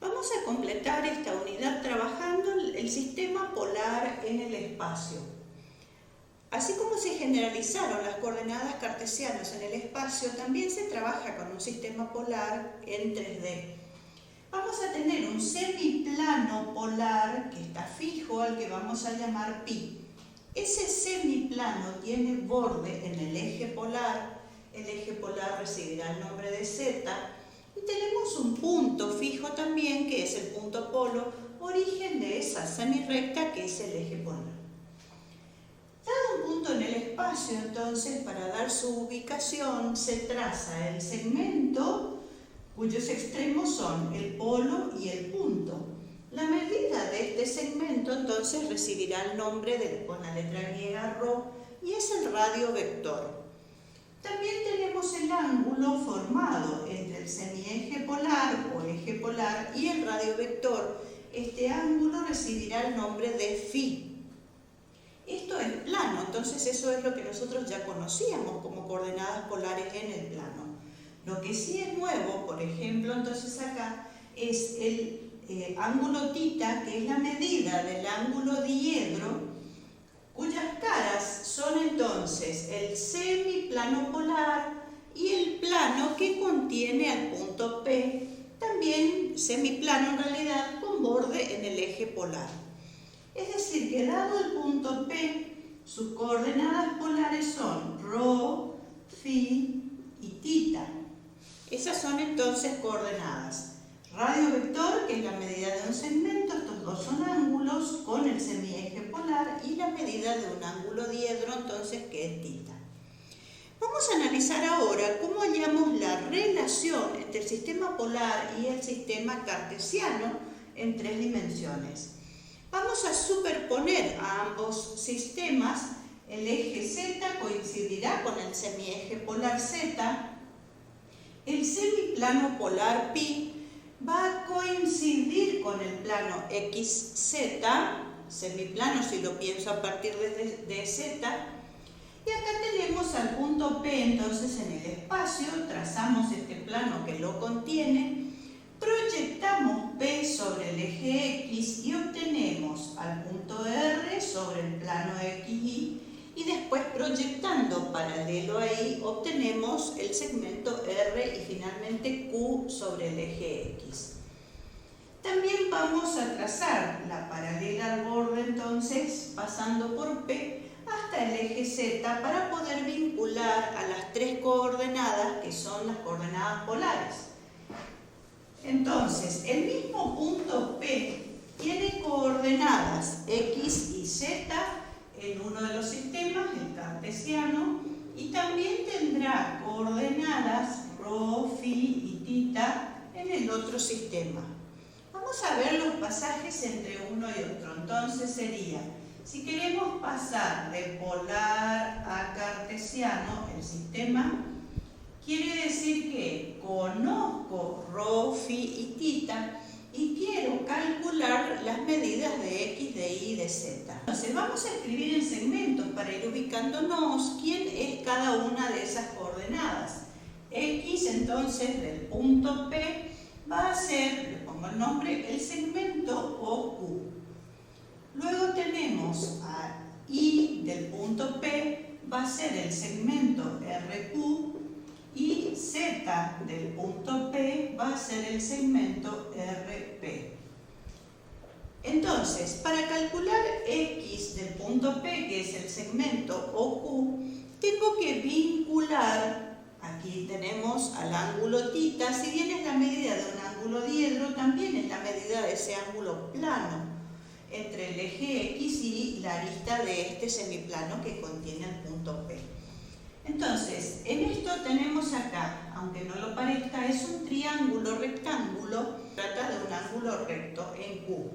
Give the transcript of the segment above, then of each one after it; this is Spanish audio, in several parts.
Vamos a completar esta unidad trabajando el sistema polar en el espacio. Así como se generalizaron las coordenadas cartesianas en el espacio, también se trabaja con un sistema polar en 3D. Vamos a tener un semiplano polar que está fijo, al que vamos a llamar pi. Ese semiplano tiene borde en el eje polar recibirá el nombre de z, y tenemos un punto fijo también, que es el punto polo, origen de esa semirrecta que es el eje polar. Dado un punto en el espacio, entonces, para dar su ubicación, se traza el segmento cuyos extremos son el polo y el punto. La medida de este segmento, entonces, recibirá el nombre con la letra griega ρ, y es el radio vector. También tenemos el ángulo formado entre el semieje polar o eje polar y el radio vector. Este ángulo recibirá el nombre de φ. Esto es plano, entonces eso es lo que nosotros ya conocíamos como coordenadas polares en el plano. Lo que sí es nuevo, por ejemplo, entonces acá es el ángulo θ, que es la medida del ángulo diedro, cuyas caras son entonces el semiplano polar y el plano que contiene al punto P, también semiplano en realidad, con borde en el eje polar. Es decir, que dado el punto P, sus coordenadas polares son ρ, φ y θ. Esas son entonces coordenadas. Radio vector, que es la medida de un segmento, estos dos son ángulos con el semieje polar, y la medida de un ángulo diedro, entonces, que es θ. Vamos a analizar ahora cómo hallamos la relación entre el sistema polar y el sistema cartesiano en 3 dimensiones. Vamos a superponer a ambos sistemas. El eje z coincidirá con el semieje polar z. El semiplano polar pi va a coincidir con el plano xz, semiplano si lo pienso a partir de z. Y acá tenemos al punto P, entonces, en el espacio. Trazamos este plano que lo contiene. Proyectamos P sobre el eje X y obtenemos al punto R sobre el plano XY, y después, proyectando paralelo ahí, obtenemos el segmento R y finalmente Q sobre el eje X. También vamos a trazar la paralela al borde, entonces, pasando por P hasta el eje Z, para poder vincular a las 3 coordenadas que son las coordenadas polares. Entonces, el mismo punto P tiene coordenadas X y Z en uno de los sistemas, el cartesiano, y también tendrá coordenadas ρ, φ y θ en el otro sistema. Vamos a ver los pasajes entre uno y otro. Entonces sería, si queremos pasar de polar a cartesiano, el sistema, quiere decir que conozco ρ, φ y θ y quiero calcular las medidas de X, de Y y de Z. Entonces vamos a escribir en segmentos para ir ubicándonos quién es cada una de esas coordenadas. X, entonces, del punto P va a ser, le pongo el nombre, el segmento OQ. Luego tenemos a Y del punto P, va a ser el segmento RQ, y Z del punto P va a ser el segmento RP. Entonces, para calcular X del punto P, que es el segmento OQ, tengo que vincular, aquí tenemos al ángulo θ, si bien es la medida de un ángulo diedro, también es la medida de ese ángulo plano entre el eje X y la arista de este semiplano que contiene el punto P. Entonces, en esto tenemos acá, aunque no lo parezca, es un triángulo rectángulo, trata de un ángulo recto en Q.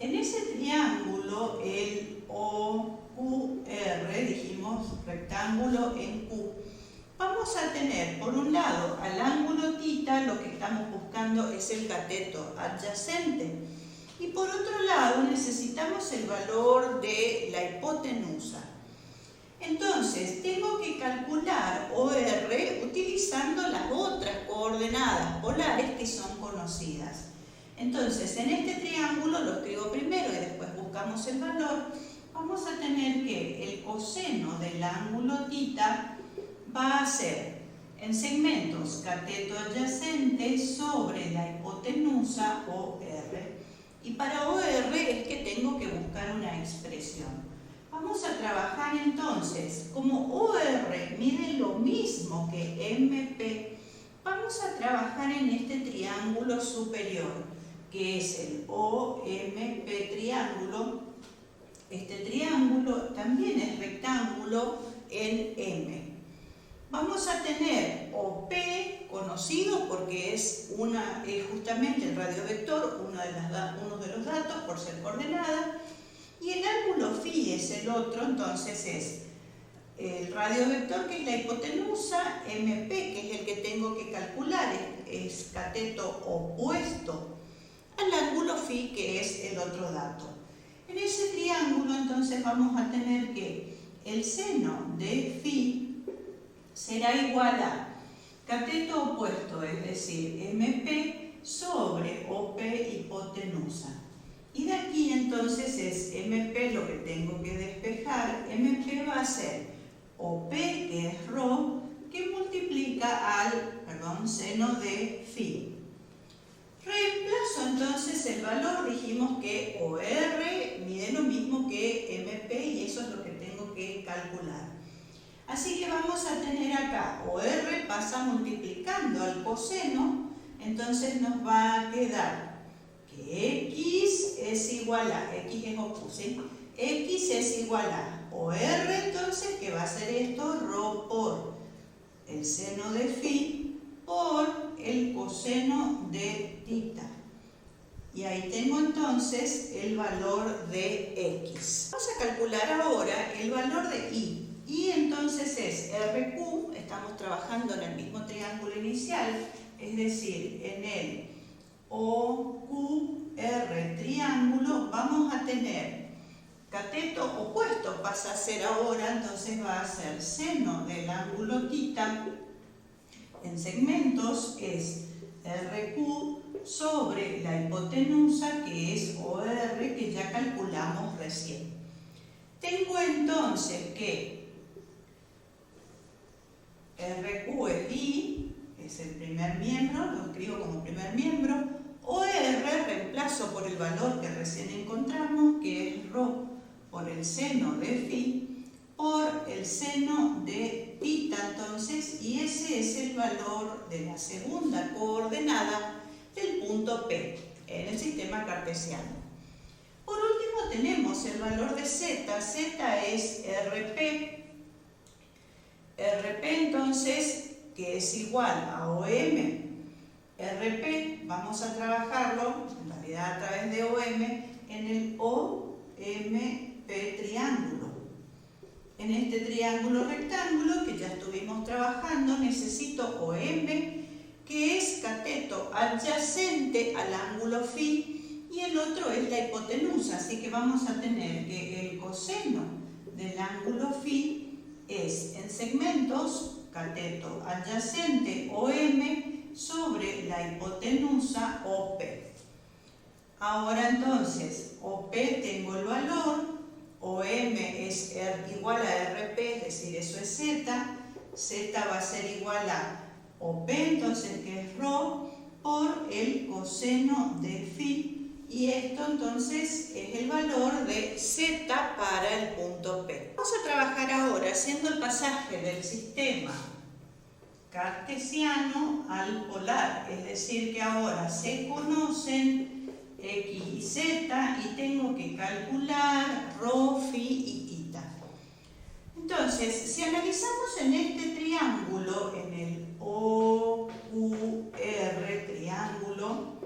En ese triángulo, el OQR, dijimos rectángulo en Q, vamos a tener, por un lado, al ángulo θ, lo que estamos buscando es el cateto adyacente, y por otro lado necesitamos el valor de la hipotenusa. Entonces, tengo que calcular OR utilizando las otras coordenadas polares que son conocidas. Entonces, en este triángulo lo escribo primero y después buscamos el valor. Vamos a tener que el coseno del ángulo θ va a ser en segmentos cateto adyacente sobre la hipotenusa OR. Y para OR es que tengo que buscar una expresión. Vamos a trabajar entonces, como OR mide lo mismo que MP, vamos a trabajar en este triángulo superior, que es el OMP triángulo. Este triángulo también es rectángulo en M. Vamos a tener OP conocido porque es justamente el radiovector, uno de los datos por ser coordenada, y el ángulo φ es el otro, entonces es el radiovector que es la hipotenusa, MP que es el que tengo que calcular, es cateto opuesto al ángulo φ que es el otro dato. En ese triángulo entonces vamos a tener que el seno de φ será igual a cateto opuesto, es decir, MP sobre OP hipotenusa. Y de aquí entonces es MP lo que tengo que despejar. MP va a ser OP, que es ρ, que multiplica al seno de φ. Reemplazo entonces el valor, dijimos que OR mide lo mismo que MP y eso es lo que tengo que calcular. Así que vamos a tener acá, OR pasa multiplicando al coseno, entonces nos va a quedar que X es igual a, X es opus, ¿sí? X es igual a OR, entonces, ¿qué va a ser esto? Ρ por el seno de φ por el coseno de θ. Y ahí tengo entonces el valor de X. Vamos a calcular ahora el valor de Y. Y entonces es RQ, estamos trabajando en el mismo triángulo inicial, es decir, en el OQR triángulo vamos a tener cateto opuesto, pasa a ser ahora, entonces va a ser seno del ángulo θ en segmentos es RQ sobre la hipotenusa que es OR que ya calculamos recién. Tengo entonces que RQ es I, es el primer miembro, lo escribo como primer miembro. OR reemplazo por el valor que recién encontramos, que es ρ por el seno de φ por el seno de θ, entonces, y ese es el valor de la segunda coordenada del punto P en el sistema cartesiano. Por último tenemos el valor de Z, Z es RP. RP entonces, que es igual a OM. RP, vamos a trabajarlo, en realidad a través de OM, en el OMP triángulo. En este triángulo rectángulo que ya estuvimos trabajando, necesito OM, que es cateto adyacente al ángulo φ, y el otro es la hipotenusa, así que vamos a tener que el coseno del ángulo φ es en segmentos cateto adyacente OM sobre la hipotenusa OP. Ahora entonces, OP tengo el valor, OM es igual a RP, es decir, eso es Z, Z va a ser igual a OP, entonces que es ρ, por el coseno de φ, y esto entonces es el valor de Z para el punto P. Vamos a trabajar ahora haciendo el pasaje del sistema cartesiano al polar, es decir que ahora se conocen X y Z y tengo que calcular ρ, φ y θ. Entonces, si analizamos en este triángulo, en el OQR triángulo,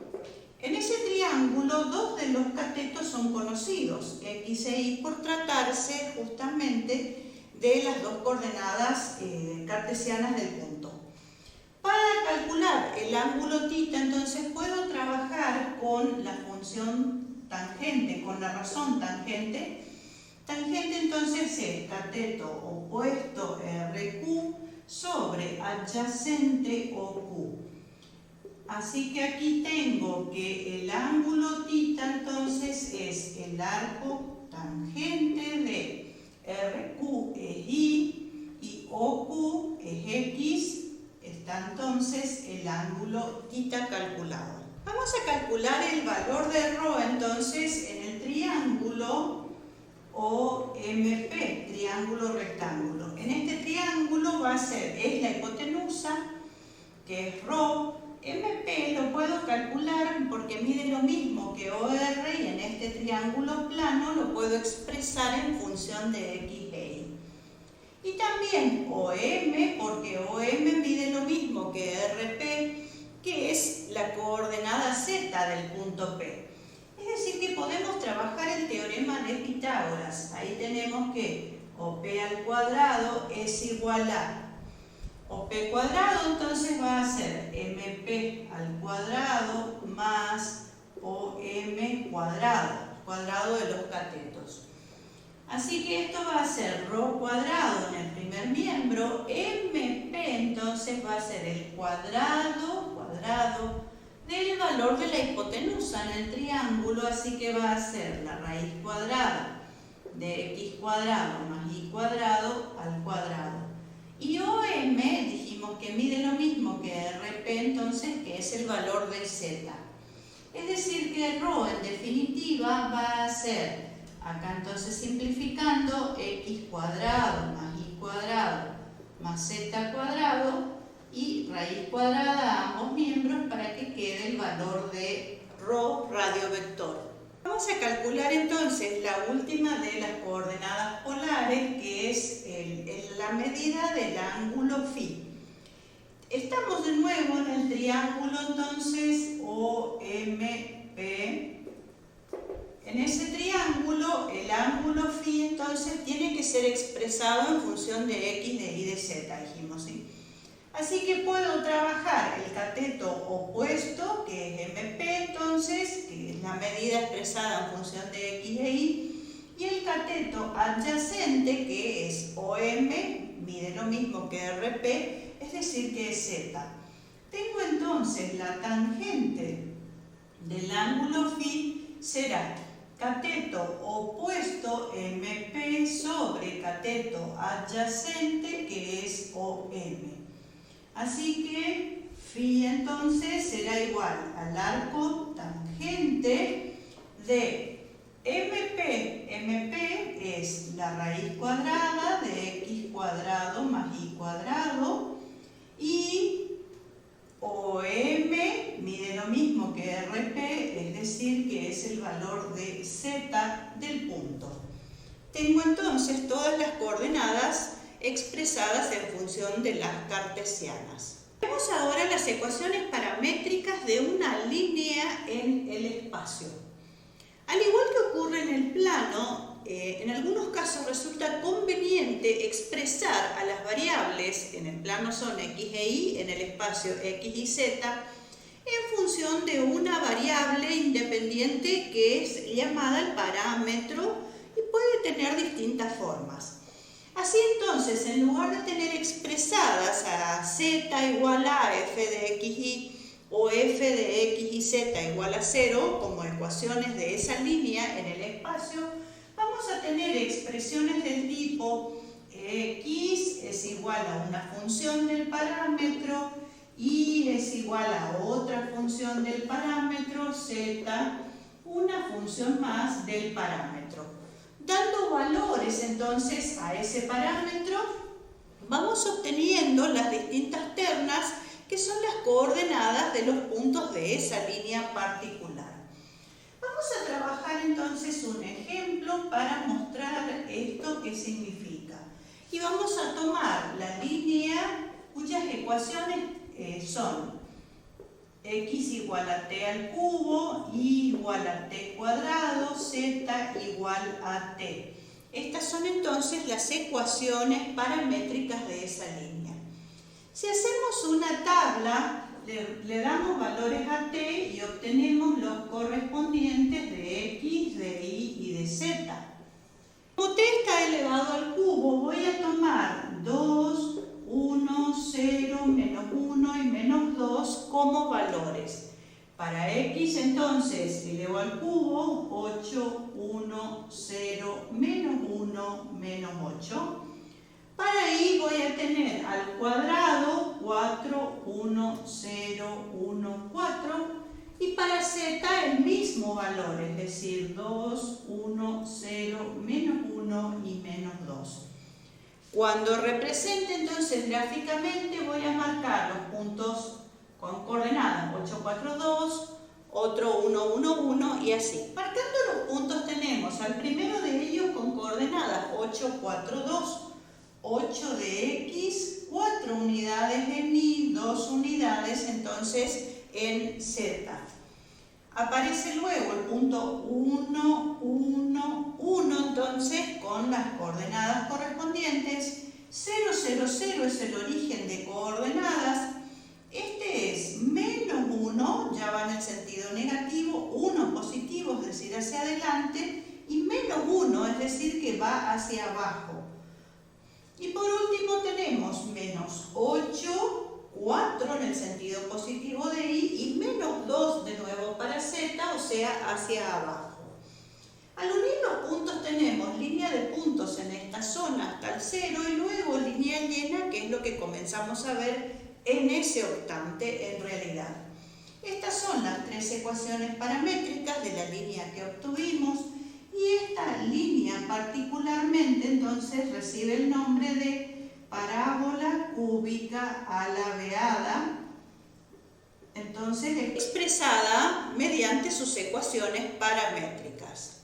en ese triángulo dos de los catetos son conocidos, X e Y, por tratarse justamente de las dos coordenadas cartesianas del punto. Para calcular el ángulo θ, entonces puedo trabajar con la función tangente, con la razón tangente, Tangente entonces es cateto opuesto RQ sobre adyacente OQ. Así que aquí tengo que el ángulo θ entonces es el arco tangente de RQ es Y y OQ es X. Está entonces el ángulo θ calculado. Vamos a calcular el valor de ρ entonces en el triángulo OMP, triángulo rectángulo. En este triángulo va a ser, es la hipotenusa, que es ρ. MP lo puedo calcular porque mide lo mismo que OR y en este triángulo plano lo puedo expresar en función de X e Y. Y también OM porque OM mide lo mismo que RP, que es la coordenada Z del punto P. Es decir que podemos trabajar el teorema de Pitágoras. Ahí tenemos que OP al cuadrado es igual a OP cuadrado, entonces va a ser MP al cuadrado más OM cuadrado, cuadrado de los catetos. Así que esto va a ser ρ cuadrado en el primer miembro, MP entonces va a ser el cuadrado del valor de la hipotenusa en el triángulo, así que va a ser la raíz cuadrada de x cuadrado más y cuadrado al cuadrado. Y OM dijimos que mide lo mismo que RP entonces, que es el valor de Z. Es decir que ρ en definitiva va a ser, acá entonces simplificando, x cuadrado más y cuadrado más z cuadrado y raíz cuadrada a ambos miembros para que quede el valor de ρ radio vector. Vamos a calcular entonces la última de las coordenadas polares, que es la medida del ángulo φ. Estamos de nuevo en el triángulo entonces OMP. En ese triángulo el ángulo φ entonces tiene que ser expresado en función de X, de Y, de Z, dijimos, ¿sí? Así que puedo trabajar el cateto opuesto, que es MP entonces, que es la medida expresada en función de X e Y el cateto adyacente, que es OM, mide lo mismo que RP, es decir que es Z. Tengo entonces la tangente del ángulo φ será cateto opuesto MP sobre cateto adyacente, que es OM. Así que φ entonces será igual al arco tangente de MP. MP es la raíz cuadrada de x cuadrado más y cuadrado y OM mide lo mismo que RP, es decir que es el valor de Z del punto. Tengo entonces todas las coordenadas expresadas en función de las cartesianas. Vemos ahora las ecuaciones paramétricas de una línea en el espacio. Al igual que ocurre en el plano, en algunos casos resulta conveniente expresar a las variables, en el plano son x e y, en el espacio x y z, en función de una variable independiente que es llamada el parámetro y puede tener distintas formas. Así entonces, en lugar de tener expresadas a z igual a f de xy o f de x y z igual a 0 como ecuaciones de esa línea en el espacio, vamos a tener expresiones del tipo x es igual a una función del parámetro, y es igual a otra función del parámetro, z, una función más del parámetro. Dando valores entonces a ese parámetro, vamos obteniendo las distintas ternas que son las coordenadas de los puntos de esa línea particular. Vamos a trabajar entonces un ejemplo para mostrar esto que significa. Y vamos a tomar la línea cuyas ecuaciones son x igual a t al cubo, y igual a t cuadrado, z igual a t. Estas son entonces las ecuaciones paramétricas de esa línea. Si hacemos una tabla, le damos valores a t y obtenemos los correspondientes de x, de y y de z. Como t está elevado al cubo, voy a tomar 2, 1, 0, menos 1 y menos 2 como valores. Para x, entonces, elevo al cubo 8, 1, 0, menos 1, menos 8. Para y voy a tener al cuadrado 4, 1, 0, 1, 4. Y para z el mismo valor, es decir, 2, 1, 0, menos 1 y menos 2. Cuando represente entonces gráficamente voy a marcar los puntos con coordenadas 8, 4, 2, otro 1, 1, 1 y así. Marcando los puntos tenemos al primero de ellos con coordenadas 8, 4, 2, 8 de x, 4 unidades en y, 2 unidades entonces en z. Aparece luego el punto 1, 1, 1, entonces con las coordenadas correspondientes. 0, 0, 0 es el origen de coordenadas. Este es menos 1, ya va en el sentido negativo, 1 positivo, es decir, hacia adelante, y menos 1, es decir, que va hacia abajo. Y por último tenemos menos 8, 4 en el sentido positivo de y, y menos 2 de nuevo para z, o sea, hacia abajo. Al unir los puntos tenemos línea de puntos en esta zona hasta el 0 y luego línea llena, que es lo que comenzamos a ver en ese octante en realidad. Estas son las tres ecuaciones paramétricas de la línea que obtuvimos y esta línea particularmente entonces recibe el nombre de parábola cúbica alabeada, entonces expresada mediante sus ecuaciones paramétricas.